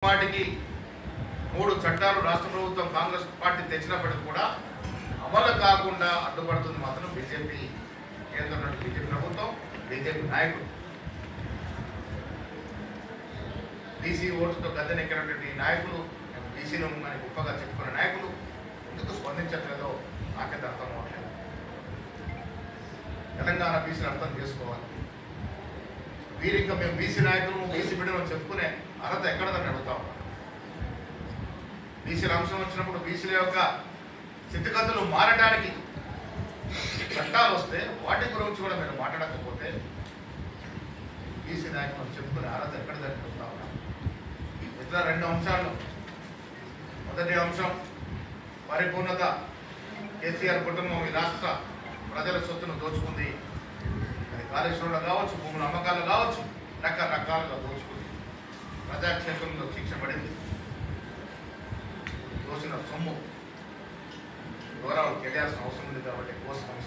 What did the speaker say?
వాటికి 3 చట్టాలు రాష్ట్ర ప్రభుత్వం కాంగ్రెస్ పార్టీ తెచ్చినప్పటికీ కూడా అమలు కాకుండా అడ్డుపడుతుంది మాత్రం బీజేపీ కేంద్రంలో బీజేపీ ప్రభుత్వం, బీజేపీ నాయకులు. బీసీ ఓటుతో గద్దెనెక్కినటువంటి నాయకులు, బీసీలు అని గొప్పగా చెప్పుకునే నాయకులు ఎందుకు స్పందించట్లేదో నాకైతే అర్థం అవ్వట్లేదు. తెలంగాణ బీసీలు అర్థం చేసుకోవాలి. వీరింకా మేము బీసీ నాయకులు, బీసీ బిడ్డలు చెప్పుకునే అర్హత ఎక్కడదని అడుగుతా ఉన్నాం. బీసీల అంశం వచ్చినప్పుడు బీసీల యొక్క స్థితిగతులు మారడానికి చట్టాలు వస్తే వాటి గురించి కూడా మీరు మాట్లాడకపోతే బీసీ నాయకులు చెప్పుకునే అర్హత ఎక్కడదని అడుగుతా ఉన్నాం. ఇతర 2 అంశాలు. మొదటి అంశం పరిపూర్ణత. కేసీఆర్ కుటుంబం ఈ రాష్ట్ర ప్రజల సొత్తును దోచుకుంది. అది కాళేశ్వరంలో కావచ్చు, భూముల అమ్మకాలు కావచ్చు, రకరకాలుగా దోచుకుంది. ప్రజాక్షేత్రంలో శిక్ష పడింది. దోచిన సొమ్ము వివరాలు తెలియాల్సిన అవసరం ఉంది కాబట్టి కోసం